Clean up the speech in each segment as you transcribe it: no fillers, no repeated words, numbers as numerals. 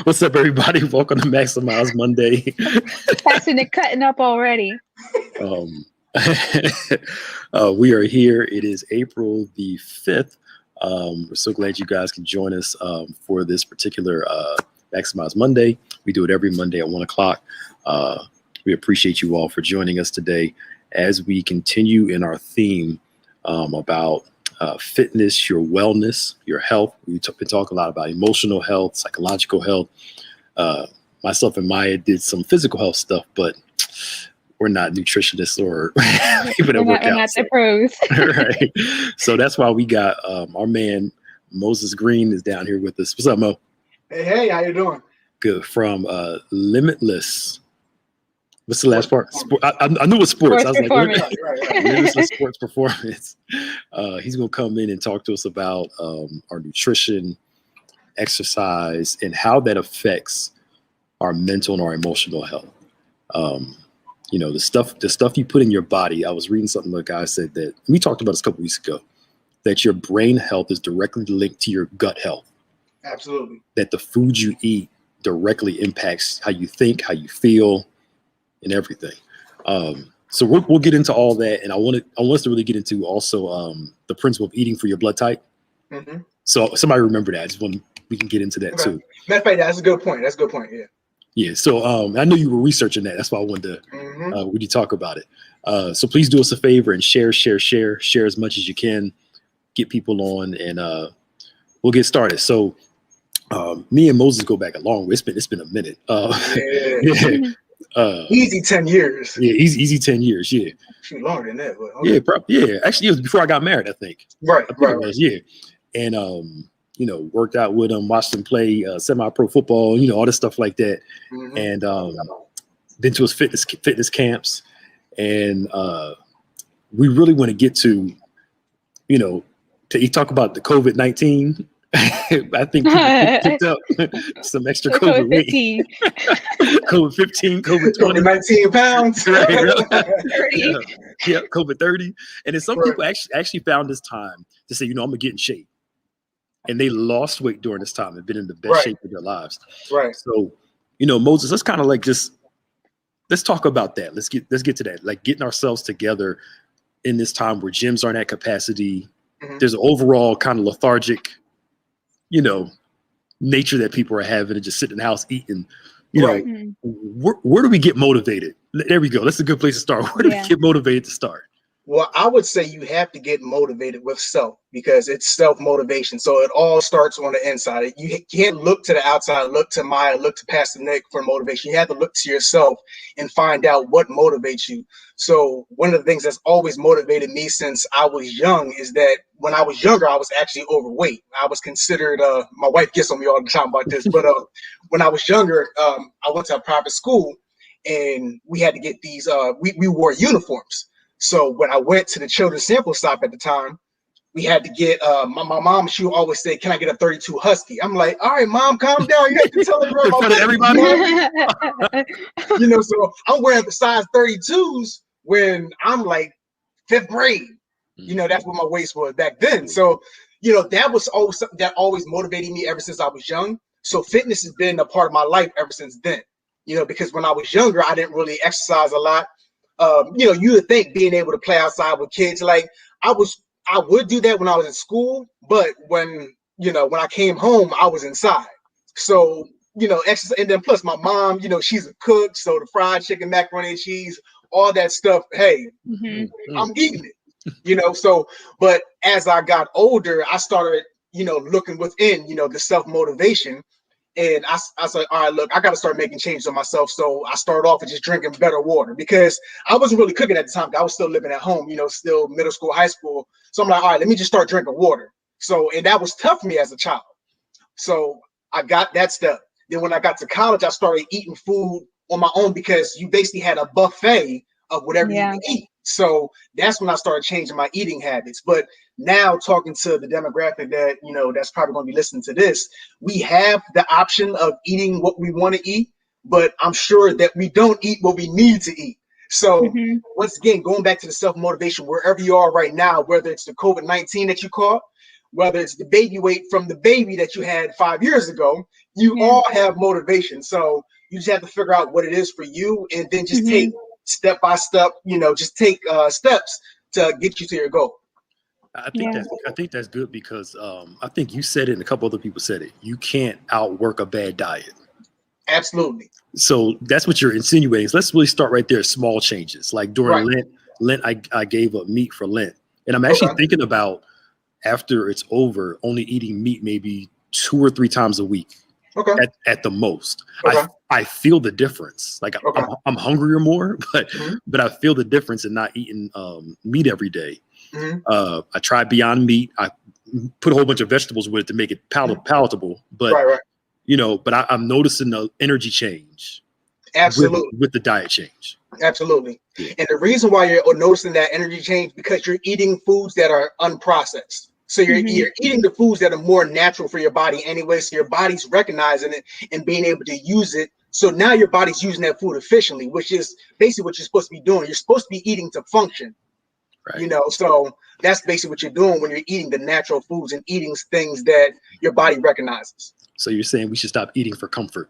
What's up, everybody? Welcome to Maximize Monday. Passing and cutting up already. Um, we are here. It is April the 5th. We're so glad you guys can join us for this particular Maximize Monday. We do it every Monday at 1 o'clock. We appreciate you all for joining us today as we continue in our theme about fitness, your wellness, your health. We've been talking a lot about emotional health, psychological health. Myself and Maya did some physical health stuff, but we're not nutritionists or people that work out. We're not the pros. Right. So that's why we got our man Moses Green is down here with us. What's up, Mo? Hey, how you doing? Good. From Limitless. What's the last part? I knew it was sports. I was performance. like, Limitless sports performance. He's going to come in and talk to us about our nutrition, exercise, and how that affects our mental and our emotional health. You know, the stuff you put in your body. I was reading something, the guy said that we talked about this a couple weeks ago, that your brain health is directly linked to your gut health. Absolutely. That the food you eat directly impacts how you think, how you feel, and everything. So we'll get into all that, and I want us to really get into also the principle of eating for your blood type. Mm-hmm. So somebody remember that. I just want we can get into that too. Matter of fact, that's a good point. That's a good point. Yeah. Yeah. So I know you were researching that. That's why I wanted to when you talk about it. So please do us a favor and share as much as you can. Get people on, and we'll get started. So me and Moses go back a long way. It's been a minute. Easy 10 years. Yeah, easy 10 years. Yeah. Actually longer than that. But okay. Yeah. Actually, it was before I got married, I think. Right. It was, yeah. And you know, worked out with him, watched him play semi-pro football, you know, all this stuff like that. Mm-hmm. And been to his fitness camps, and we really want to get to, you know, to talk about the COVID-19. I think people picked up some extra COVID weight. COVID-15, COVID-20. 19 pounds. Right. 30. Yeah, COVID 30. And then some people actually found this time to say, you know, I'm going to get in shape. And they lost weight during this time and been in the best shape of their lives. Right. So, you know, Moses, let's kind of like let's talk about that. Let's get to that. Like getting ourselves together in this time where gyms aren't at capacity. Mm-hmm. There's an overall kind of lethargic, you know, nature that people are having and just sitting in the house eating. You know, where do we get motivated? There we go. That's a good place to start. Where do we get motivated to start? Well, I would say you have to get motivated with self, because it's self-motivation. So it all starts on the inside. You can't look to the outside, look to Maya, look to Pastor Nick for motivation. You have to look to yourself and find out what motivates you. So one of the things that's always motivated me since I was young is that when I was younger, I was actually overweight. I was considered, my wife gets on me all the time about this, but when I was younger, I went to a private school, and we had to get these, we wore uniforms. So when I went to the children's sample stop at the time, we had to get my mom. She would always say, "Can I get a 32 Husky?" I'm like, "All right, Mom, calm down. You have to tell everybody." You know, so I'm wearing the size 32s when I'm like 5th grade. You know, that's what my waist was back then. So, you know, that was always something that always motivated me ever since I was young. So fitness has been a part of my life ever since then. You know, because when I was younger, I didn't really exercise a lot. You know, you would think being able to play outside with kids, like I would do that when I was in school, but when I came home, I was inside. So, you know, exercise, and then plus my mom, you know, she's a cook, so the fried chicken, macaroni and cheese, all that stuff, hey, I'm eating it, you know. So, but as I got older, I started, you know, looking within, you know, the self-motivation. And I said, all right, look, I got to start making changes on myself. So I started off with just drinking better water, because I wasn't really cooking at the time. I was still living at home, you know, still middle school, high school. So I'm like, all right, let me just start drinking water. So, and that was tough for me as a child. So I got that stuff. Then when I got to college, I started eating food on my own, because you basically had a buffet of whatever you could eat. So that's when I started changing my eating habits. But now, talking to the demographic that, you know, that's probably going to be listening to this, we have the option of eating what we want to eat, but I'm sure that we don't eat what we need to eat. So once again, going back to the self-motivation, wherever you are right now, whether it's the COVID-19 that you caught, whether it's the baby weight from the baby that you had 5 years ago, You all have motivation. So you just have to figure out what it is for you, and then just take step by step, just take steps to get you to your goal. I think that's good because I think you said it and a couple other people said it. You can't outwork a bad diet. Absolutely. So that's what you're insinuating. So let's really start right there. Small changes. Like during Lent, I gave up meat for Lent. And I'm actually thinking about after it's over, only eating meat maybe 2 or 3 times a week. Okay. At the most. Okay. I feel the difference. Like I'm hungrier more, but I feel the difference in not eating meat every day. I tried Beyond Meat. I put a whole bunch of vegetables with it to make it palatable. But but I'm noticing the energy change. Absolutely. With the diet change. Absolutely. Yeah. And the reason why you're noticing that energy change because you're eating foods that are unprocessed. So you're eating the foods that are more natural for your body anyway. So your body's recognizing it and being able to use it. So now your body's using that food efficiently, which is basically what you're supposed to be doing. You're supposed to be eating to function. Right. So that's basically what you're doing when you're eating the natural foods and eating things that your body recognizes. So you're saying we should stop eating for comfort.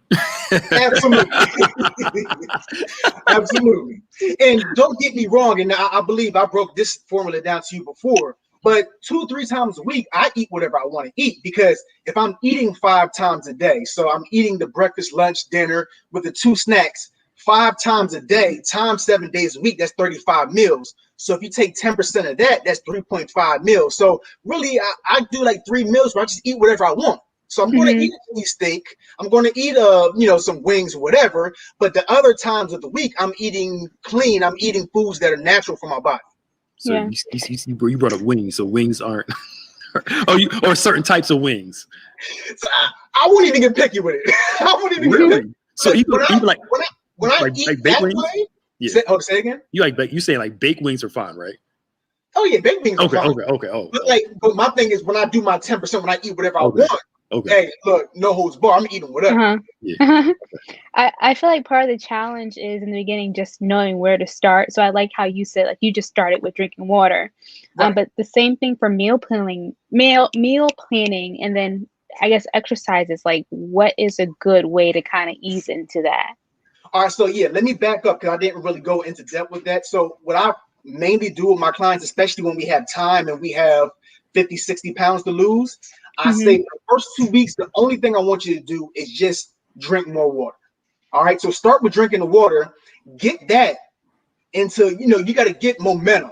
Absolutely. Absolutely. And don't get me wrong. And I believe I broke this formula down to you before, but 2-3 times a week, I eat whatever I want to eat because if I'm eating 5 times a day, so I'm eating the breakfast, lunch, dinner with the 2 snacks 5 times a day, times 7 days a week, that's 35 meals. So if you take 10% of that, that's 3.5 meals. So really, I do like 3 meals where I just eat whatever I want. So I'm going to eat a steak. I'm going to eat some wings or whatever. But the other times of the week, I'm eating clean. I'm eating foods that are natural for my body. So you brought up wings. So wings aren't, or certain types of wings. So I wouldn't even get picky with it. I wouldn't even get picky. So even like when I eat like that way. Yeah. Say again. You saying like baked wings are fine, right? Oh yeah, baked wings are fine. Okay. But my thing is when I do my 10%, when I eat whatever I want. Okay. Hey, look, no holds bar. I'm eating whatever. I feel like part of the challenge is in the beginning just knowing where to start. So I like how you said like you just started with drinking water, but the same thing for meal planning, and then I guess exercises. Like, what is a good way to kind of ease into that? All right, so let me back up because I didn't really go into depth with that. So what I mainly do with my clients, especially when we have time and we have 50, 60 pounds to lose, I say the first 2 weeks, the only thing I want you to do is just drink more water. All right, so start with drinking the water, get that into, you got to get momentum.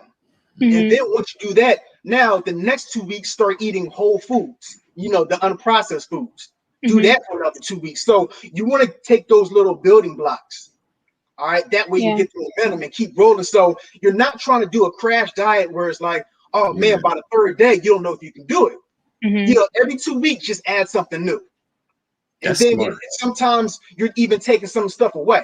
And then once you do that, now the next 2 weeks, start eating whole foods, the unprocessed foods. Do that for another 2 weeks. So you want to take those little building blocks. All right, that way you get the momentum and keep rolling. So you're not trying to do a crash diet where it's like, oh man, by the 3rd day, you don't know if you can do it. Every 2 weeks, just add something new. And then sometimes you're even taking some stuff away.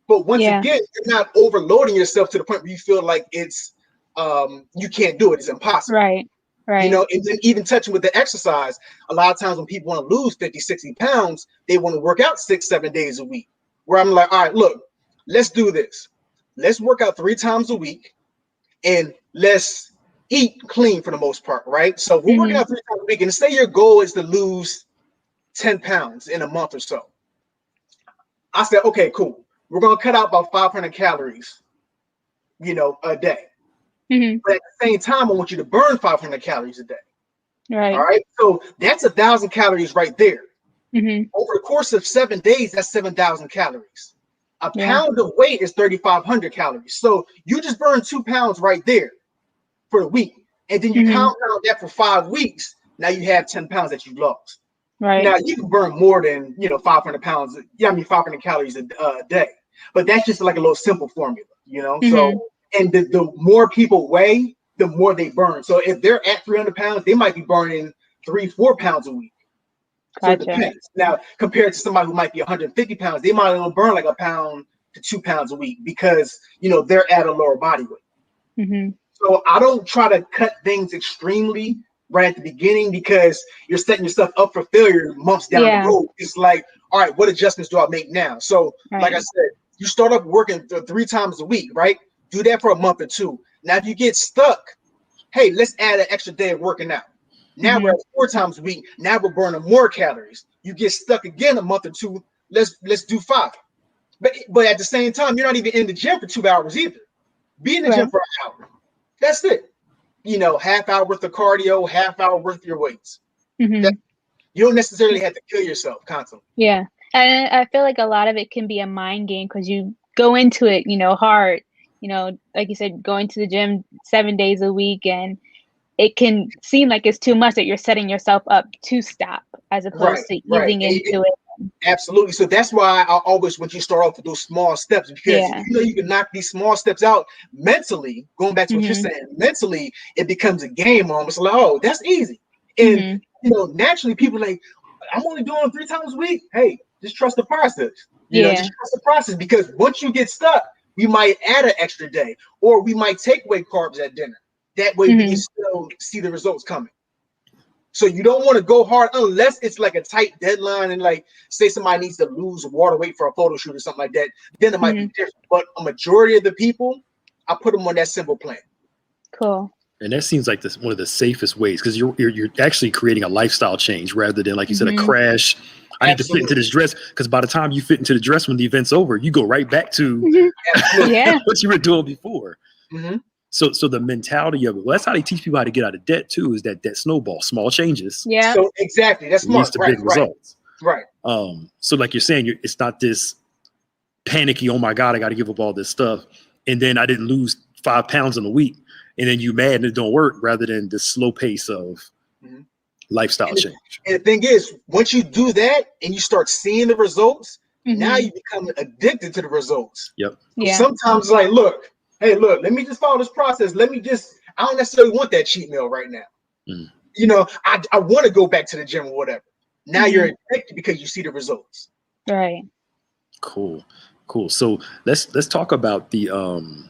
But once again, you're not overloading yourself to the point where you feel like it's you can't do it. It's impossible. Right. And then even touching with the exercise, a lot of times when people want to lose 50, 60 pounds, they want to work out 6-7 days a week. Where I'm like, all right, look, let's do this. Let's work out 3 times a week and let's eat clean for the most part, right? So we're working out 3 times a week, and say your goal is to lose 10 pounds in a month or so. I said, okay, cool. We're going to cut out about 500 calories, a day. But at the same time, I want you to burn 500 calories a day. Right. All right. So that's 1,000 calories right there. Over the course of 7 days, that's 7,000 calories. A pound of weight is 3,500 calories. So you just burn 2 pounds right there for a week. And then you compound that for 5 weeks. Now you have 10 pounds that you've lost. Right. Now you can burn more than 500 pounds. 500 calories a day. But that's just like a little simple formula, So and the more people weigh, the more they burn. So if they're at 300 pounds, they might be burning 3-4 pounds a week. So it depends. Now, compared to somebody who might be 150 pounds, they might only burn like 1 pound to 2 pounds a week because they're at a lower body weight. So I don't try to cut things extremely right at the beginning because you're setting yourself up for failure months down the road. It's like, all right, what adjustments do I make now? So like I said, you start up working 3 times a week, right? Do that for a month or 2. Now, if you get stuck, hey, let's add an extra day of working out. Now we're at 4 times a week. Now we're burning more calories. You get stuck again a month or two. Let's do 5. But at the same time, you're not even in the gym for 2 hours either. Be in the gym for an hour. That's it. Half hour worth of cardio, half hour worth of your weights. You don't necessarily have to kill yourself constantly. Yeah. And I feel like a lot of it can be a mind game because you go into it, hard, like you said, going to the gym 7 days a week, and it can seem like it's too much that you're setting yourself up to stop as opposed to easing into it. Absolutely. So that's why I always want you to start off with those small steps, because you can knock these small steps out mentally. Going back to what you're saying, mentally, it becomes a game almost like, oh, that's easy. And naturally people like, I'm only doing 3 times a week. Hey, just trust the process. Just trust the process, because once you get stuck, we might add an extra day, or we might take away carbs at dinner. That way we can still see the results coming. So you don't want to go hard unless it's like a tight deadline, and like say somebody needs to lose water weight for a photo shoot or something like that, then it might be different. But a majority of the people, I put them on that simple plan. Cool. And that seems like one of the safest ways, because you're actually creating a lifestyle change rather than, like you said, a crash. I need to fit into this dress, because by the time you fit into the dress when the event's over, you go right back to what you were doing before. So the mentality of it, well, that's how they teach people how to get out of debt too, is that snowball, small changes. Yeah. So exactly, that's smart. Leads to big results. Right. So like you're saying, it's not this panicky, oh my God, I got to give up all this stuff, and then I didn't lose 5 pounds in a week, and then you mad and it don't work, rather than the slow pace of lifestyle change. And the thing is, once you do that and you start seeing the results, now you become addicted to the results. Yep. So sometimes like, look, let me just follow this process. I don't necessarily want that cheat meal right now. I want to go back to the gym or whatever. Now you're addicted because you see the results. Right. Cool. So let's talk about the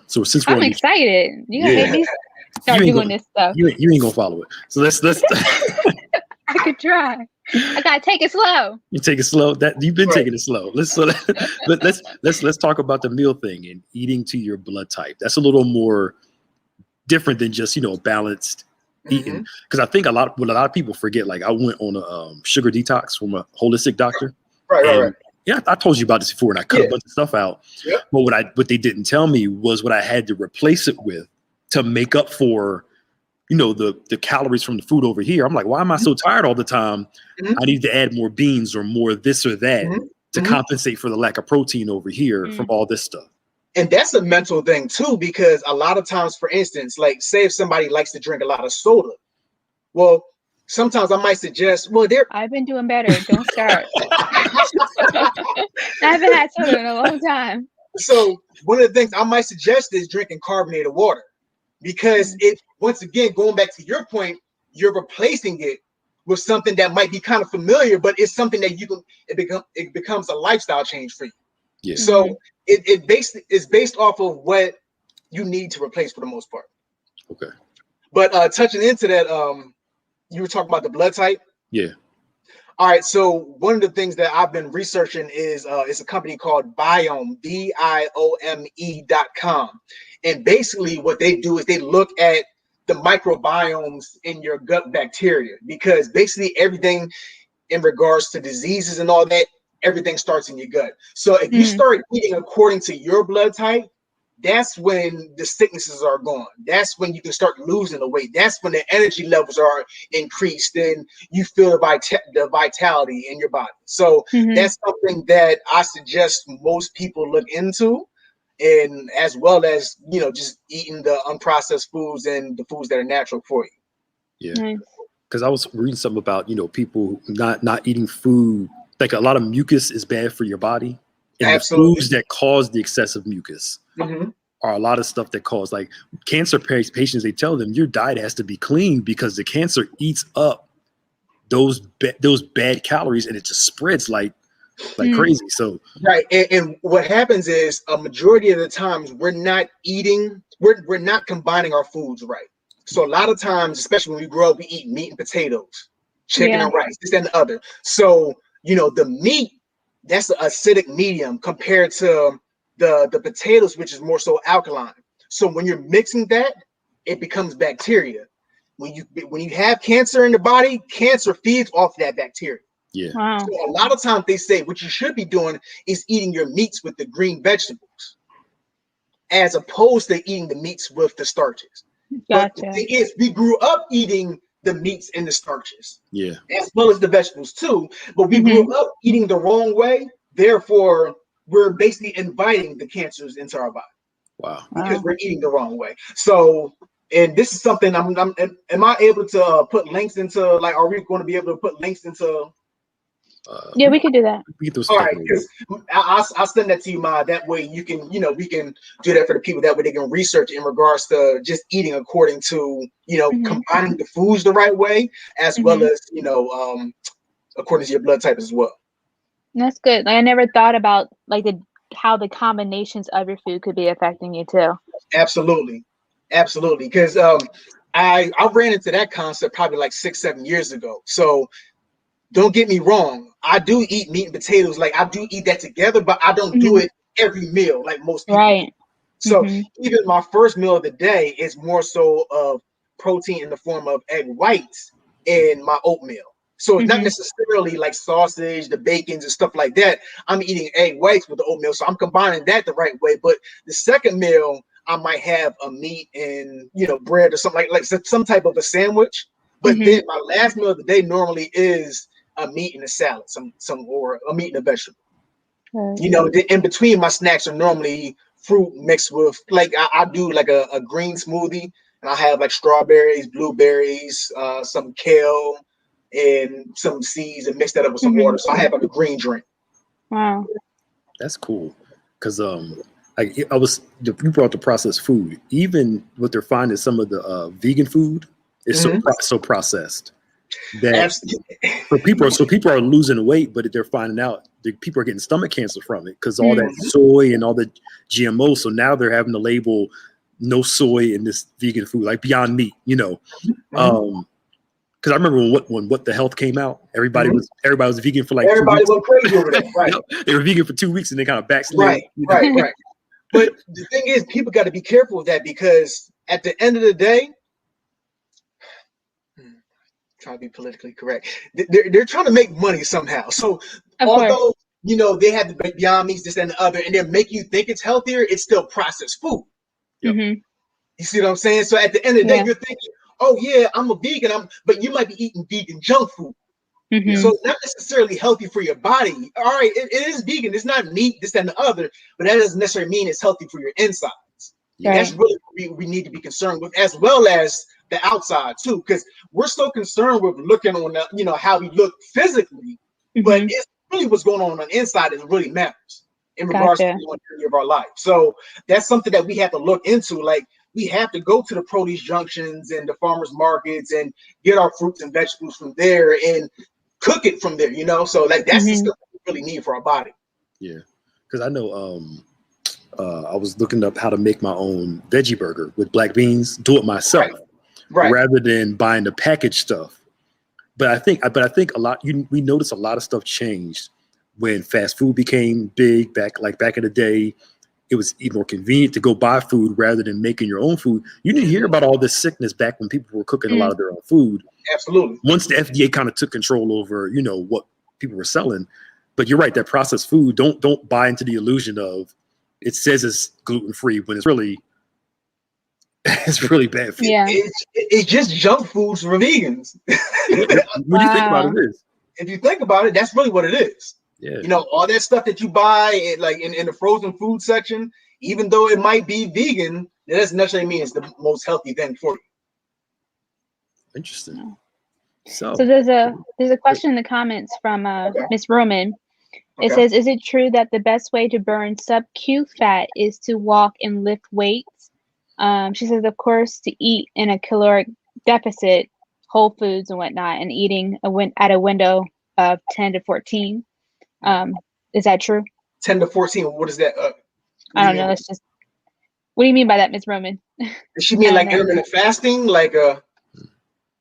so since I'm excited. You gotta at least start doing this stuff. You ain't gonna follow it. So let's I could try. I gotta take it slow. You take it slow. That you've been taking it slow. Let's talk about the meal thing and eating to your blood type. That's a little more different than just balanced eating. Because I think a lot of people forget. Like I went on a sugar detox from a holistic doctor. Right. Yeah, I told you about this before, and I cut a bunch of stuff out. Yep. But what they didn't tell me was what I had to replace it with to make up for the calories from the food over here. I'm like, why am I so tired all the time? I need to add more beans or more this or that to compensate for the lack of protein over here from all this stuff. And that's a mental thing too, because a lot of times, for instance, like say if somebody likes to drink a lot of soda, well, sometimes I might suggest, I've been doing better. Don't start. I haven't had soda in a long time. So one of the things I might suggest is drinking carbonated water, because once again, going back to your point, you're replacing it with something that might be kind of familiar, but it's something that it becomes a lifestyle change for you. Yeah. So it's based off of what you need to replace for the most part. Okay. But touching into that, you were talking about the blood type. Yeah. All right. So one of the things that I've been researching is it's a company called Biome, BIOME.com. And basically what they do is they look at the microbiomes in your gut bacteria, because basically everything in regards to diseases and all that, everything starts in your gut. So if you start eating according to your blood type, that's when the sicknesses are gone. That's when you can start losing the weight. That's when the energy levels are increased and you feel the vitality in your body. So that's something that I suggest most people look into, and as well as, just eating the unprocessed foods and the foods that are natural for you. Yeah. Because I was reading something about, people not eating food. Like a lot of mucus is bad for your body. And the foods that cause the excessive mucus are a lot of stuff that cause, like cancer patients, they tell them your diet has to be clean because the cancer eats up those bad calories and it just spreads like crazy. So right. And what happens is a majority of the times we're not combining our foods right. So a lot of times, especially when we grow up, we eat meat and potatoes, chicken and rice, this and the other. So, the meat, that's an acidic medium compared to the potatoes, which is more so alkaline. So when you're mixing that, it becomes bacteria. When you have cancer in the body, cancer feeds off that bacteria. Yeah. Wow. So a lot of times they say what you should be doing is eating your meats with the green vegetables, as opposed to eating the meats with the starches. But the Gotcha. thing is, we grew up eating the meats and the starches, Yeah. as well as the vegetables too. But we Mhm. grew up eating the wrong way. Therefore, we're basically inviting the cancers into our body Wow. because Wow. we're eating the wrong way. So, and this is something am I able to put links into, like, are we going to be able to put links into? Yeah, we could do that. We get those All stuff right, later. because I'll send that to you, Ma. That way you can, we can do that for the people. That way they can research in regards to just eating according to, Mhm. combining the foods the right way, as well Mhm. as, according to your blood type as well. That's good. Like I never thought about like how the combinations of your food could be affecting you too. Absolutely, absolutely. Because I ran into that concept probably like 6-7 years ago. So don't get me wrong. I do eat meat and potatoes. Like I do eat that together, but I don't do Mhm. it every meal like most people do. Right. So Mhm. even my first meal of the day is more so of protein in the form of egg whites in my oatmeal. So it's not Mhm. necessarily like sausage, the bacons and stuff like that. I'm eating egg whites with the oatmeal. So I'm combining that the right way. But the second meal, I might have a meat and bread or something like some type of a sandwich. But Mhm. then my last meal of the day normally is a meat and a salad, some or a meat and a vegetable. Right. In between my snacks are normally fruit mixed with, like, I do like a green smoothie, and I have like strawberries, blueberries, some kale, and some seeds, and mix that up with some Mhm. water. So I have like a green drink. Wow. That's cool. Because I was you brought the processed food. Even what they're finding, some of the vegan food is Mhm. so processed that Absolutely. people are losing weight, but they're finding out that people are getting stomach cancer from it because all that Mhm. soy and all the GMO. So now they're having to label no soy in this vegan food, like Beyond Meat. Mhm. Because I remember when What the Health came out, everybody Mhm. was vegan for like 2 Everybody weeks. went crazy over that. Right. Yep. They were vegan for 2 weeks and they kind of backslid. Right. But the thing is, people got to be careful of that, because at the end of the day, trying to be politically correct, they're trying to make money somehow. So Of course. although they have the Beyond Meats, this and the other, and they're making you think it's healthier, it's still processed food. Yep. Mhm. You see what I'm saying? So at the end of the day, Yeah. you're thinking, oh yeah, I'm a vegan, but you might be eating vegan junk food. Yeah. So Mhm. it's not necessarily healthy for your body. All right, it is vegan. It's not meat, this and the other, but that doesn't necessarily mean it's healthy for your insides. And that's Right. really what we need to be concerned with, as well as the outside too, because we're so concerned with looking on how we look physically, but Mhm. it's really what's going on the inside that really matters in regards to Gotcha. the longevity of our life. So that's something that we have to look into. Like, we have to go to the produce junctions and the farmers markets and get our fruits and vegetables from there and cook it from there. So like that's the Mhm. stuff we really need for our body. Yeah. Because I know I was looking up how to make my own veggie burger with black beans, do it myself Right. rather than buying the packaged stuff. But I think a lot. We noticed a lot of stuff changed when fast food became big back in the day. It was even more convenient to go buy food rather than making your own food. You didn't hear about all this sickness back when people were cooking a lot Mm. of their own food. Absolutely. Once the FDA kind of took control over, what people were selling. But you're right, that processed food, don't buy into the illusion of it says it's gluten free when it's really it's really bad for you. Yeah. It's just junk foods for vegans. When you think about it, Wow. it is. If you think about it, that's really what it is. Yeah. All that stuff that you buy in the frozen food section, even though it might be vegan, that doesn't necessarily mean it's the most healthy thing for you. Interesting. So So there's a question in the comments from Okay. Miss Roman. It Okay. says, "Is it true that the best way to burn sub-Q fat is to walk and lift weights?" She says, of course, to eat in a caloric deficit, whole foods and whatnot, and eating at a window of 10 to 14. Is that true? 10 to 14. What is that? What I do you don't mean? know. That's just. What do you mean by that, Miss Roman? Does she mean I don't like know. intermittent fasting?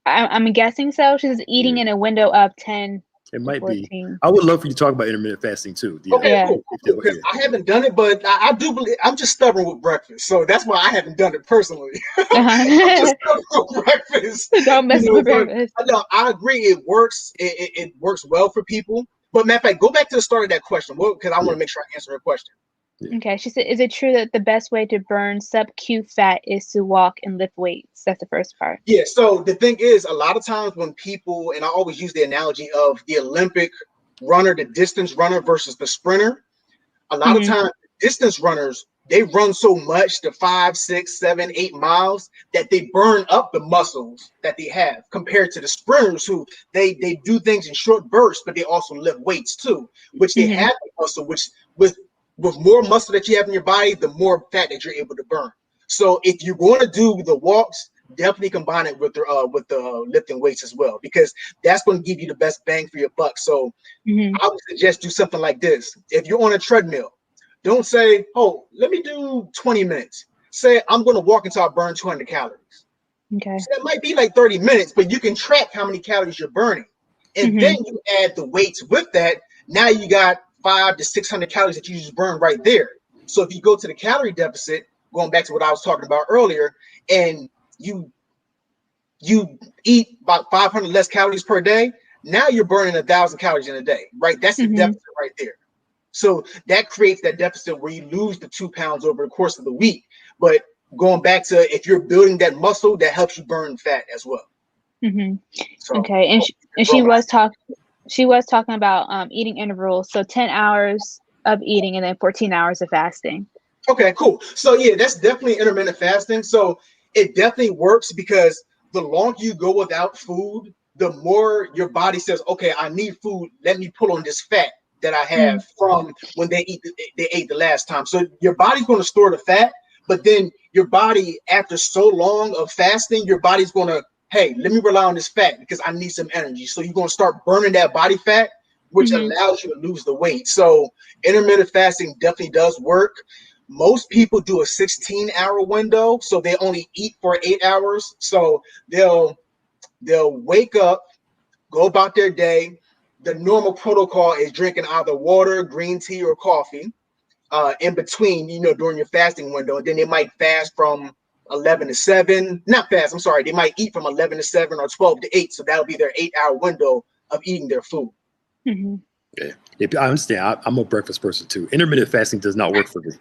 I'm guessing so. She says eating Yeah. in a window of 10 It might be. 14. I would love for you to talk about intermittent fasting too. Okay, Yeah. cool. Because I haven't done it, but I do believe I'm just stubborn with breakfast, so that's why I haven't done it personally. I'm just stubborn with breakfast. Don't mess with breakfast. No, I agree. It works. It works well for people. But matter of fact, go back to the start of that question, because I want to make sure I answer her question. Okay, she said, is it true that the best way to burn sub-Q fat is to walk and lift weights? That's the first part. Yeah, so the thing is, a lot of times when people, and I always use the analogy of the Olympic runner, the distance runner versus the sprinter. A lot of times, distance runners, they run so much, the 5, 6, 7, 8 miles, that they burn up the muscles that they have compared to the sprinters who they do things in short bursts, but they also lift weights too, which they have the muscle, which with more muscle that you have in your body, the more fat that you're able to burn. So if you're going to do the walks, definitely combine it with the lifting weights as well, because that's going to give you the best bang for your buck. So I would suggest do something like this. If you're on a treadmill, don't say, oh, let me do 20 minutes. Say, I'm going to walk until I burn 200 calories. Okay. So that might be like 30 minutes, but you can track how many calories you're burning. And then you add the weights with that. Now you got 500 to 600 calories that you just burn right there. So if you go to the calorie deficit, going back to what I was talking about earlier, and you eat about 500 less calories per day, now you're burning 1,000 calories in a day, right? That's the deficit right there. So that creates that deficit where you lose the 2 pounds over the course of the week. But going back to, if you're building that muscle, that helps you burn fat as well. So, okay, and she was talking about eating intervals, so 10 hours of eating and then 14 hours of fasting. Okay, cool. So yeah, that's definitely intermittent fasting. So it definitely works, because the longer you go without food, the more your body says, okay, I need food. Let me pull on this fat that I have from when they ate the last time. So your body's going to store the fat, but then your body, after so long of fasting, your body's going to, hey, let me rely on this fat because I need some energy. So you're going to start burning that body fat, which allows you to lose the weight. So intermittent fasting definitely does work. Most people do a 16-hour window, so they only eat for 8 hours. So they'll wake up, go about their day. The normal protocol is drinking either water, green tea, or coffee in between, during your fasting window. And then they might fast from 11 to 7. Not fast, I'm sorry. They might eat from 11 to 7 or 12 to 8. So that'll be their 8-hour window of eating their food. Yeah, I understand. I'm a breakfast person too. Intermittent fasting does not work for me.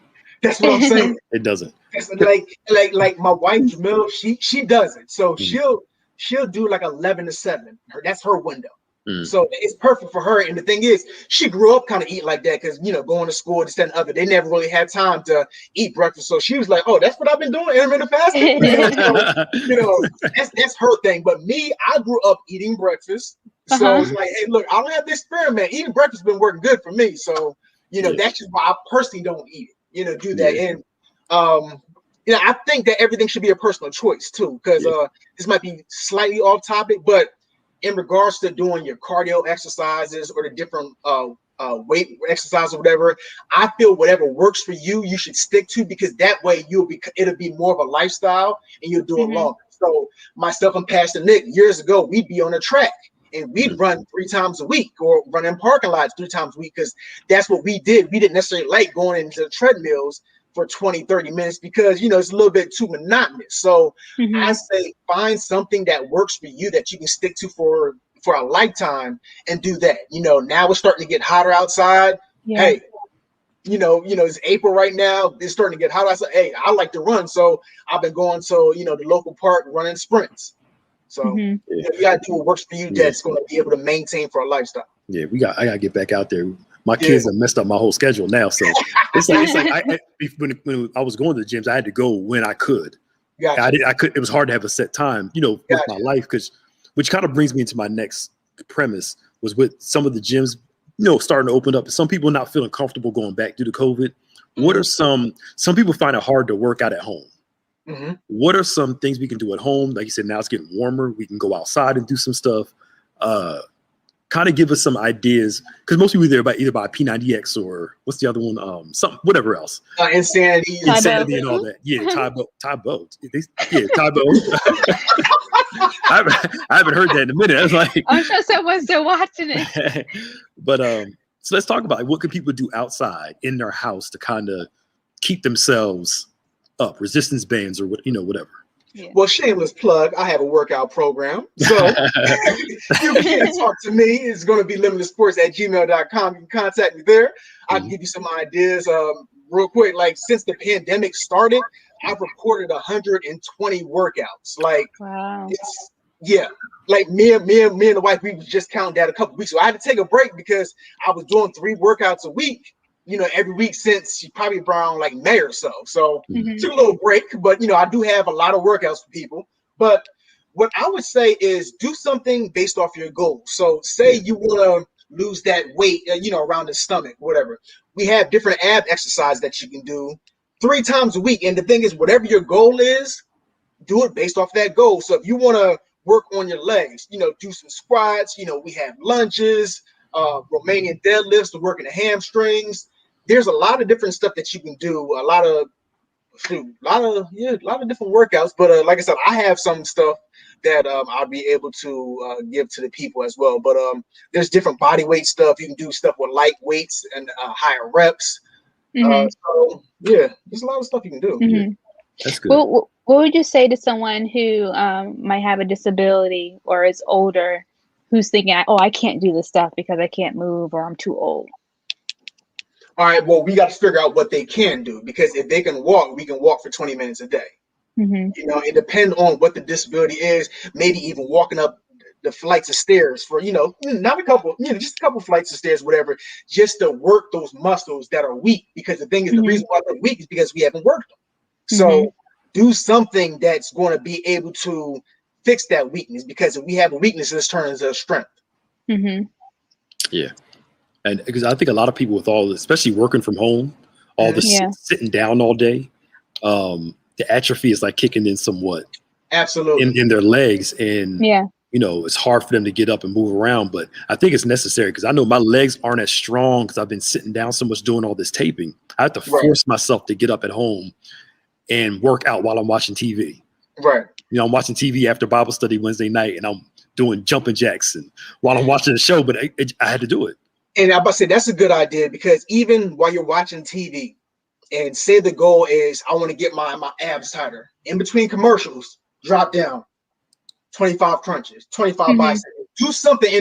That's what I'm saying. It doesn't. Like my wife Jamil, she does it. So she'll do like 11 to 7. That's her window. So it's perfect for her. And the thing is, she grew up kind of eating like that because, going to school, this, that, and other. They never really had time to eat breakfast. So she was like, oh, that's what I've been doing, intermittent fasting. So, that's her thing. But me, I grew up eating breakfast. So it's like, hey, look, I don't have to experiment. Eating breakfast has been working good for me. So, that's just why I personally don't eat it, do that. And, I think that everything should be a personal choice too, because this might be slightly off topic, but in regards to doing your cardio exercises or the different weight exercise or whatever, I feel whatever works for you, you should stick to, because that way it'll be more of a lifestyle and you'll do it longer. So myself and Pastor Nick, years ago, we'd be on a track and we'd run 3 times a week or run in parking lots 3 times a week, because that's what we did. We didn't necessarily like going into the treadmills for 20, 30 minutes because, it's a little bit too monotonous. So I say find something that works for you that you can stick to for a lifetime and do that. Now it's starting to get hotter outside. Hey, it's April right now. It's starting to get hot outside. Hey, I like to run. So I've been going to, the local park running sprints. So you got to do what works for you that's going to be able to maintain for a lifestyle. Yeah, I got to get back out there. My kids have messed up my whole schedule now. So it's like when I was going to the gyms, I had to go when I could. I could. It was hard to have a set time, with my life, which kind of brings me into my next premise was with some of the gyms, starting to open up. Some people not feeling comfortable going back due to COVID. What are some people find it hard to work out at home? What are some things we can do at home? Like you said, now it's getting warmer. We can go outside and do some stuff. Kind of give us some ideas, because most people either buy P90X or what's the other one? Whatever else. Insanity and all that. Yeah, Tybo. Yeah, Tybo. I haven't heard that in a minute. I was like, I'm sure someone's still watching it. but so let's talk about what can people do outside in their house to kind of keep themselves up, resistance bands or whatever. Yeah. Well, shameless plug, I have a workout program. So you can talk to me. It's going to be limitlessports@gmail.com. You can contact me there. I can give you some ideas real quick. Like since the pandemic started, I've recorded 120 workouts. Like, wow. Like me and the wife, we was just counting that a couple weeks ago. I had to take a break because I was doing 3 workouts a week, every week since probably around like May or so. So took a little break, but I do have a lot of workouts for people. But what I would say is do something based off your goals. So say you want to lose that weight, around the stomach, whatever. We have different ab exercises that you can do 3 times a week. And the thing is, whatever your goal is, do it based off that goal. So if you want to work on your legs, do some squats, we have lunges, Romanian deadlifts to work in the hamstrings. There's a lot of different stuff that you can do, a lot of different workouts. But like I said, I have some stuff that I'll be able to give to the people as well. But there's different body weight stuff. You can do stuff with light weights and higher reps. So yeah, there's a lot of stuff you can do. Yeah, that's good. What would you say to someone who might have a disability or is older, who's thinking, oh, I can't do this stuff because I can't move or I'm too old? All right, well, we got to figure out what they can do, because if they can walk, we can walk for 20 minutes a day. It depends on what the disability is. Maybe even walking up the flights of stairs for, not a couple, just a couple flights of stairs, whatever, just to work those muscles that are weak. Because the thing is, the reason why they're weak is because we haven't worked them. So do something that's going to be able to fix that weakness, because if we have a weakness, this turns into strength. Yeah. And because I think a lot of people with all this, especially working from home, all this sitting down all day, the atrophy is like kicking in somewhat. Absolutely. In their legs. And, it's hard for them to get up and move around. But I think it's necessary, because I know my legs aren't as strong because I've been sitting down so much doing all this taping. I have to force myself to get up at home and work out while I'm watching TV. Right. I'm watching TV after Bible study Wednesday night, and I'm doing jumping jacks and while I'm watching the show, but I had to do it. And I'm about to say that's a good idea, because even while you're watching TV, and say the goal is I want to get my abs tighter, in between commercials, drop down 25 crunches, 25 biceps, do something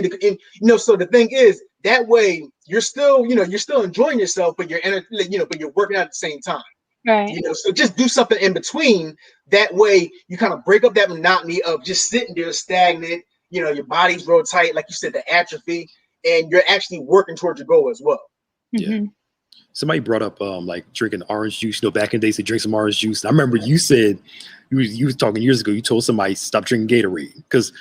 so the thing is, that way you're still enjoying yourself, but you're but you're working out at the same time. Right. So just do something in between. That way you kind of break up that monotony of just sitting there stagnant. Your body's real tight, like you said, the atrophy, and you're actually working towards your goal as well. Yeah. Somebody brought up like drinking orange juice. Back in the days, they drink some orange juice. I remember you said you was talking years ago. You told somebody stop drinking Gatorade, because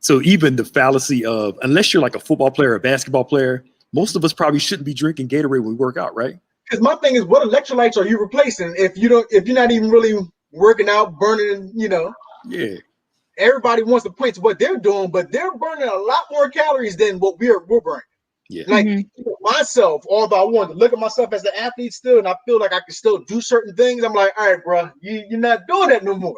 so even the fallacy of, unless you're like a football player or a basketball player, most of us probably shouldn't be drinking Gatorade when we work out, right? Because my thing is, what electrolytes are you replacing if you're not even really working out, burning? Yeah. Everybody wants to point to what they're doing, but they're burning a lot more calories than what we're burning. Yeah. Like myself, although I want to look at myself as an athlete still, and I feel like I can still do certain things, I'm like, all right, bro, you're not doing that no more,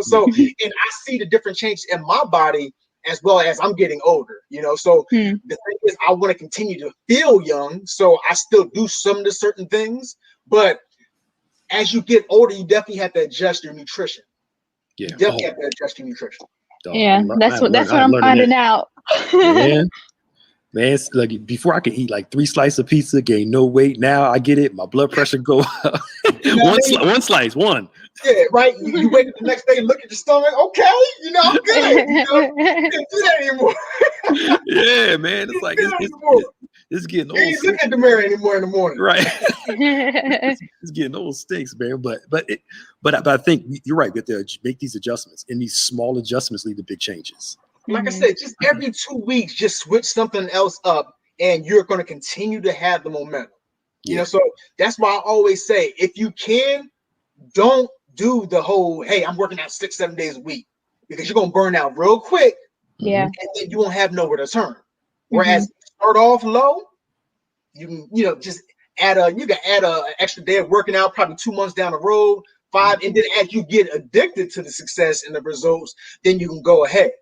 So, and I see the different changes in my body as well as I'm getting older, So the thing is, I want to continue to feel young, so I still do some of the certain things. But as you get older, you definitely have to adjust your nutrition. Yeah, you definitely have to adjust your nutrition. That's what I'm finding out. Man, it's like before I could eat like 3 slices of pizza, gain no weight. Now I get it. My blood pressure go up. one slice. Yeah, right. You wake up the next day and look at your stomach. Okay, I'm good. You can't do that anymore. Yeah, man. It's like it's getting old. You ain't look at the mirror anymore in the morning. Right. it's getting old stinks, man. But I think you're right. We have to make these adjustments, and these small adjustments lead to big changes. Like I said, just every 2 weeks, just switch something else up, and you're going to continue to have the momentum. So that's why I always say, if you can, don't do the whole, hey, I'm working out 6-7 days a week, because you're going to burn out real quick. Yeah. And then you won't have nowhere to turn. Whereas start off low, you can, just add an extra day of working out, probably 2 months down the road, 5, and then as you get addicted to the success and the results, then you can go ahead.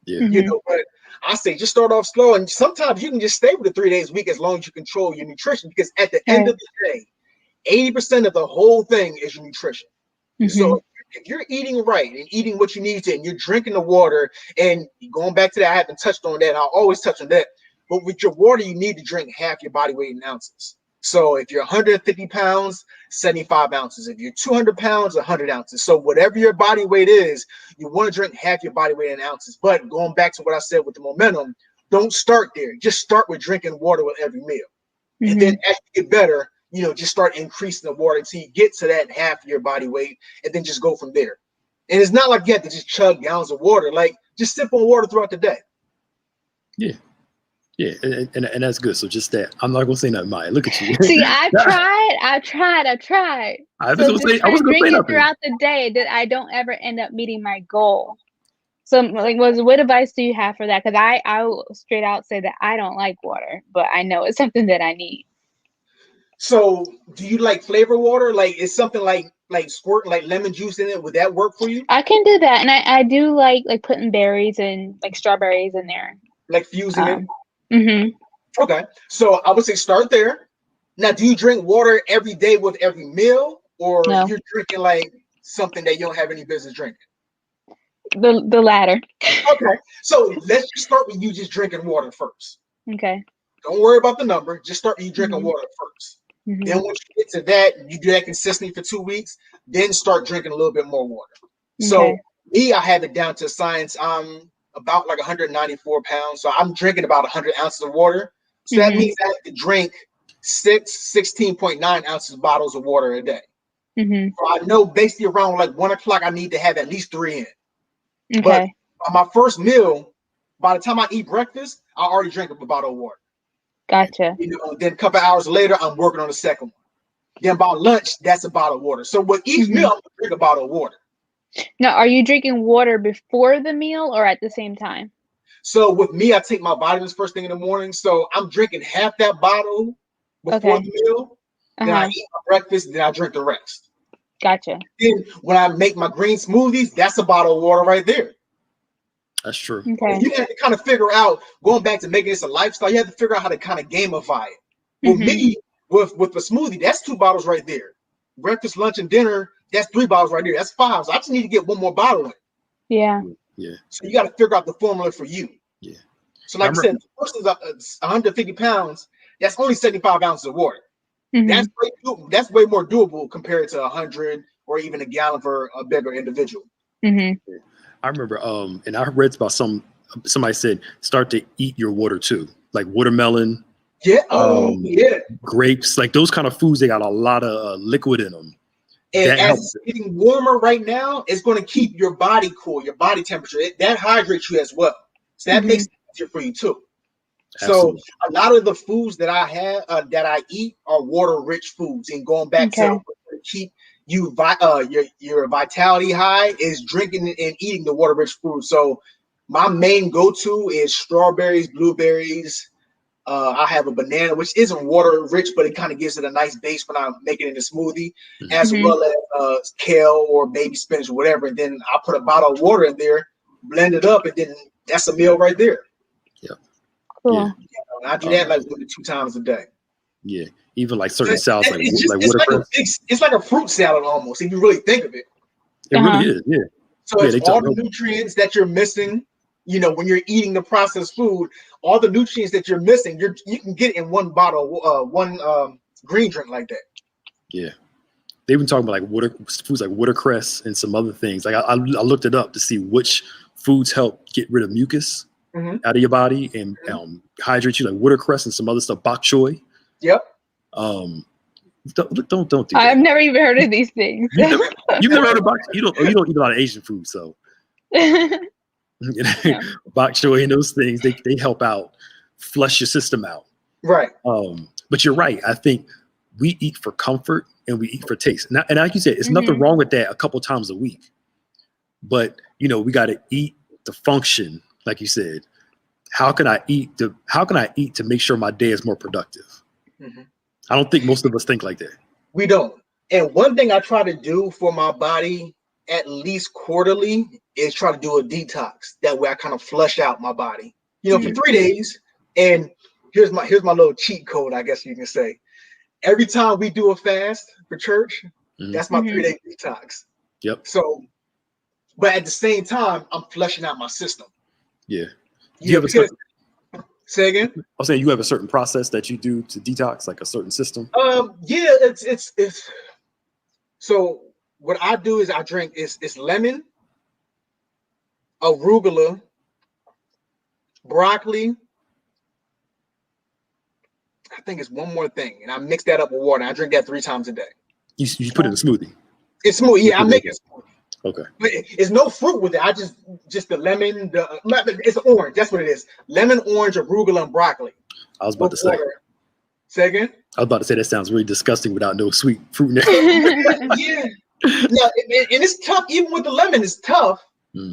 Yeah. You know, but I say just start off slow, and sometimes you can just stay with the 3 days a week as long as you control your nutrition. Because at the end of the day, 80% of the whole thing is your nutrition. So if you're eating right and eating what you need to, and you're drinking the water, and going back to that, I haven't touched on that, and I'll always touch on that. But with your water, you need to drink half your body weight in ounces. So if you're 150 pounds, 75 ounces. If you're 200 pounds, 100 ounces. So whatever your body weight is, you want to drink half your body weight in ounces. But going back to what I said with the momentum, don't start there. Just start with drinking water with every meal. And then as you get better, you know, just start increasing the water until you get to that half of your body weight, and then just go from there. And it's not like you have to just chug gallons of water. Like, just sip on water throughout the day. Yeah. Yeah, and that's good. So just that, I'm not gonna say nothing, Maya. Look at you. See, I've tried. I was So gonna say drinking nothing. throughout the day, that I don't ever end up meeting my goal. So, like, what advice do you have for that? Because I will straight out say that I don't like water, but I know it's something that I need. So, do you like flavor water? Like, is something like squirt like lemon juice in it? Would that work for you? I can do that, and I do like putting berries and like strawberries in there. Like fusing it? Mm-hmm. Okay. So I would say start there. Now, do you drink water every day with every meal, or No. you're drinking like something that you don't have any business drinking? The latter. Okay. So let's just start with you just drinking water first. Okay. Don't worry about the number. Just start with you drinking water first. Mm-hmm. Then once you get to that, you do that consistently for 2 weeks, then start drinking a little bit more water. So me, I have it down to science. I'm about like 194 pounds. So I'm drinking about 100 ounces of water. So that means I have to drink 16.9 ounces bottles of water a day. So I know basically around like 1 o'clock, I need to have at least 3 in. Okay. But on my first meal, by the time I eat breakfast, I already drank a bottle of water. Gotcha. You know, then a couple hours later, I'm working on the second one. Then by lunch, that's a bottle of water. So with each meal, I'm gonna drink a bottle of water. Now, are you drinking water before the meal or at the same time? So with me, I take my vitamins first thing in the morning. So I'm drinking half that bottle before the meal. Then I eat my breakfast, then I drink the rest. Gotcha. Then when I make my green smoothies, that's a bottle of water right there. That's true. Okay. You have to kind of figure out, going back to making this a lifestyle, you have to figure out how to kind of gamify it. With me, with the smoothie, that's 2 bottles right there. Breakfast, lunch, and dinner, that's 3 bottles right there. That's 5. So I just need to get 1 more bottle in. Yeah. Yeah. So you got to figure out the formula for you. Yeah. So like I said, the person is 150 pounds, that's only 75 ounces of water. That's way more doable compared to 100 or even a gallon for a bigger individual. I remember, and I read about somebody said start to eat your water too, like watermelon. Yeah. Grapes, like those kind of foods. They got a lot of liquid in them. And as it's getting warmer right now, it's going to keep your body cool, your body temperature. That hydrates you as well. So that makes it easier for you too. Absolutely. So a lot of the foods that I have, that I eat, are water-rich foods. And going back to keep you your vitality high is drinking and eating the water-rich food. So my main go-to is strawberries, blueberries. I have a banana, which isn't water-rich, but it kind of gives it a nice base when I'm making it in a smoothie, as well as kale or baby spinach or whatever. And then I put a bottle of water in there, blend it up, and then that's a meal right there. Yeah. Cool. Yeah. And I do that like 1 to 2 times a day. Yeah. Even like certain salads, it's like a fruit salad almost, if you really think of it. It really is. Yeah. So it's all the nutrients that you're missing. You know, when you're eating the processed food, all the nutrients that you're missing, you can get in 1 bottle, one green drink like that. Yeah. They've been talking about like foods like watercress and some other things. Like I looked it up to see which foods help get rid of mucus out of your body and hydrate you, like watercress and some other stuff. Bok choy. Yep. Don't do that. I've never even heard of these things. You've never heard of bok choy? You don't eat a lot of Asian food, so bok choy and those things they help out, flush your system out. Right. But you're right. I think we eat for comfort and we eat for taste. And like you said, it's nothing wrong with that a couple times a week. But we got to eat to function, like you said. How can I eat to make sure my day is more productive? I don't think most of us think like that. We don't. And one thing I try to do for my body at least quarterly is try to do a detox. That way I kind of flush out my body, for 3 days. And here's my little cheat code, I guess you can say. Every time we do a fast for church, that's my 3-day detox. Yep. So, but at the same time, I'm flushing out my system. Yeah. Say again? I was saying, you have a certain process that you do to detox, like a certain system? Yeah, it's so what I do is I drink it's lemon, arugula, broccoli. I think it's one more thing, and I mix that up with water. And I drink that 3 times a day. You put it in a smoothie? It's smoothie. Yeah, I make it smoothie. Okay. But it's no fruit with it. I just the lemon. It's orange. That's what it is. Lemon, orange, arugula, and broccoli. I was about to say. Say again? I was about to say that sounds really disgusting without no sweet fruit in it. Yeah. No, and it's tough. Even with the lemon, it's tough.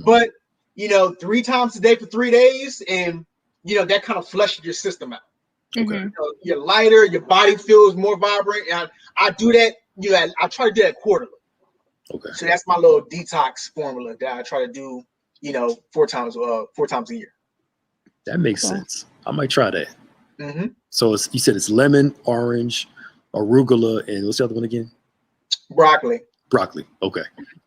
But 3 times a day for 3 days, and that kind of flushes your system out. Okay. You're lighter. Your body feels more vibrant. And I do that. I try to do that quarterly. Okay. So that's my little detox formula that I try to do, 4 times a year. That makes sense. I might try that. So you said it's lemon, orange, arugula, and what's the other one again? Broccoli. Okay.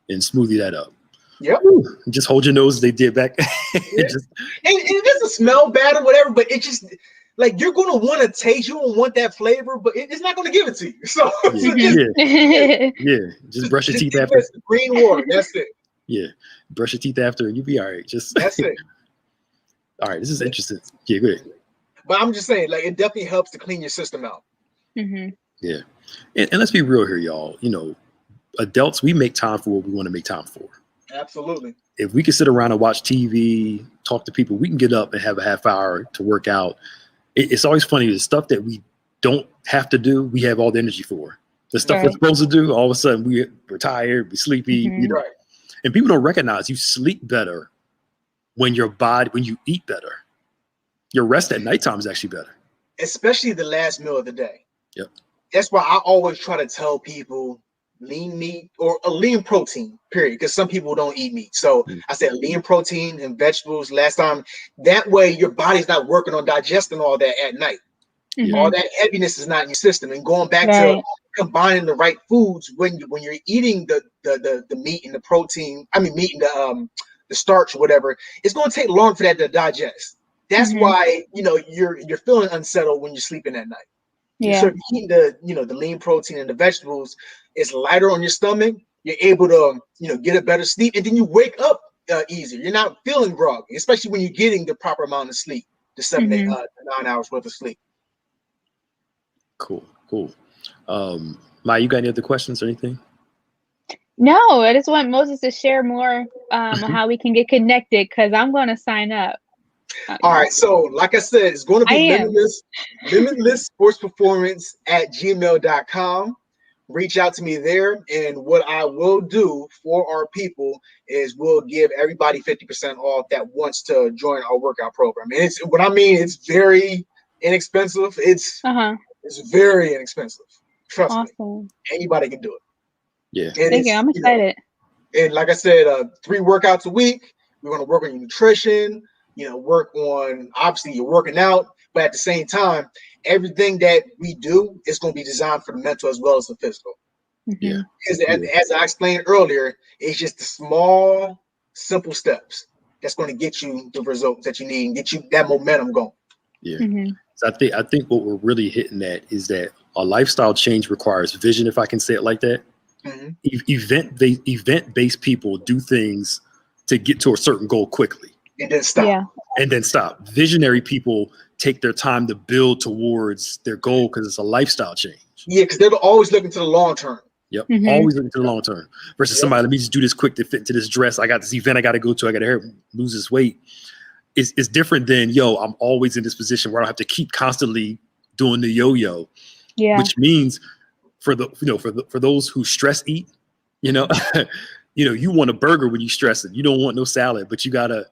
And smoothie that up. Yep. Ooh, just hold your nose as they did back. Yeah. And it doesn't smell bad or whatever, but it just like you're gonna want to taste. You don't want that flavor, but it's not gonna give it to you. So, just brush your teeth after. Green water. That's it. Yeah, brush your teeth after, and you'll be all right. That's it. All right, this is interesting. Yeah, good. But I'm just saying, like, it definitely helps to clean your system out. Yeah, and let's be real here, y'all. Adults, we make time for what we want to make time for. Absolutely. If we can sit around and watch TV, talk to people, we can get up and have a half hour to work out. It's always funny, the stuff that we don't have to do, we have all the energy for. The stuff we're supposed to do, all of a sudden we're tired, we're sleepy, Right. And people don't recognize you sleep better when you eat better. Your rest at nighttime is actually better. Especially the last meal of the day. Yep. That's why I always try to tell people lean meat or a lean protein, period. Because some people don't eat meat. So I said lean protein and vegetables last time. That way your body's not working on digesting all that at night. All that heaviness is not in your system. And going back to combining the right foods when you're eating the meat and the protein, meat and the starch or whatever, it's going to take long for that to digest. That's why you're feeling unsettled when you're sleeping at night. Yeah. So if you're eating the lean protein and the vegetables, it's lighter on your stomach. You're able to get a better sleep, and then you wake up easier. You're not feeling groggy, especially when you're getting the proper amount of sleep, the 7 to 9 hours worth of sleep. Cool. Maya, you got any other questions or anything? No, I just want Moses to share more on how we can get connected, because I'm going to sign up. All right. So like I said, it's going to be Limitless Sports Performance at gmail.com. Reach out to me there. And what I will do for our people is we'll give everybody 50% off that wants to join our workout program. And it's very inexpensive. It's very inexpensive. Trust me. Anybody can do it. Yeah. Thank you. I'm excited. And like I said, 3 workouts a week. We're going to work on your nutrition, work on, obviously, you're working out, but at the same time, everything that we do is going to be designed for the mental as well as the physical. Yeah. Because as I explained earlier, it's just the small, simple steps that's going to get you the results that you need and get you that momentum going. Yeah. So I think what we're really hitting at is that a lifestyle change requires vision, if I can say it like that. Event-based people do things to get to a certain goal quickly. And then stop. Yeah. And then stop. Visionary people take their time to build towards their goal because it's a lifestyle change. Yeah, because they're always looking to the long term. Yep. Always looking to the long term. Versus somebody, let me just do this quick to fit into this dress. I got this event I got to go to. I got to lose this weight. It's different than, I'm always in this position where I don't have to keep constantly doing the yo-yo. Yeah. Which means for those who stress eat, you want a burger when you stress it. You don't want no salad, but you got to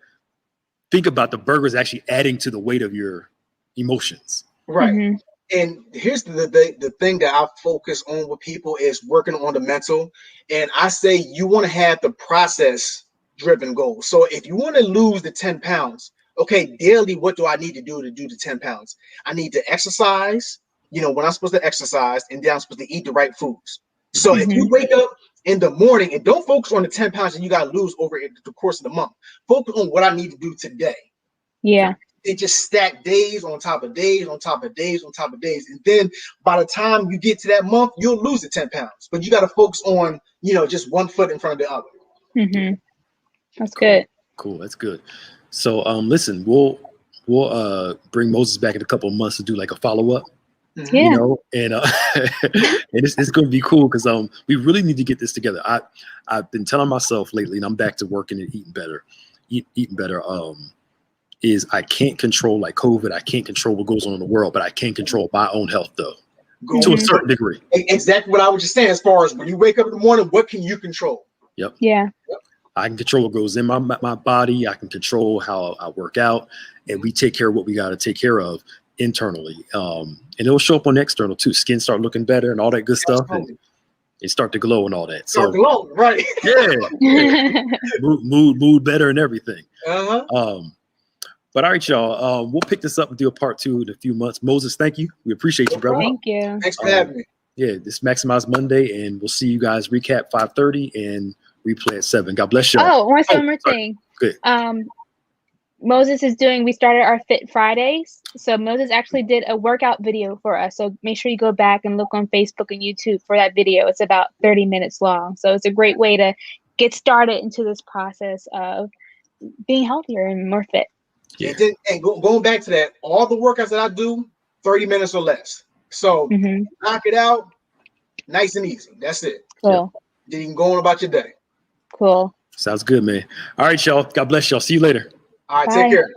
think about the burgers actually adding to the weight of your emotions. Right. And here's the thing that I focus on with people is working on the mental. And I say you want to have the process driven goals. So if you want to lose the 10 pounds, okay, daily, what do I need to do the 10 pounds? I need to exercise, when I'm supposed to exercise, and then I'm supposed to eat the right foods. So if you wake up in the morning and don't focus on the 10 pounds that you got to lose over the course of the month, focus on what I need to do today. Yeah. It just stack days on top of days on top of days on top of days. And then by the time you get to that month, you'll lose the 10 pounds. But you got to focus on, just one foot in front of the other. That's good. Cool. That's good. So listen, we'll bring Moses back in a couple of months to do like a follow-up. Yeah. And it's going to be cool because we really need to get this together. I've been telling myself lately, and I'm back to working and eating better. Is I can't control like COVID. I can't control what goes on in the world, but I can control my own health though, to a certain degree. Exactly what I was just saying. As far as when you wake up in the morning, what can you control? Yep. Yeah. I can control what goes in my body. I can control how I work out, and we take care of what we got to take care of internally. And it'll show up on the external too. Skin start looking better and all that good stuff, and it start to glow and all that. So glow, right? Yeah. mood better and everything. But all right, y'all. We'll pick this up and do a part 2 in a few months. Moses, thank you. We appreciate you, brother. Thank you. Thanks for having me. Yeah, this Maximize Monday, and we'll see you guys recap 5:30 and replay at 7. God bless y'all. Oh, one more thing. Good. Moses we started our Fit Fridays. So Moses actually did a workout video for us. So make sure you go back and look on Facebook and YouTube for that video. It's about 30 minutes long. So it's a great way to get started into this process of being healthier and more fit. Yeah. And going back to that, all the workouts that I do, 30 minutes or less. So knock it out, nice and easy. That's it. Cool. Then you can go on about your day. Cool. Sounds good, man. All right, y'all. God bless y'all. See you later. All right, Bye. take care.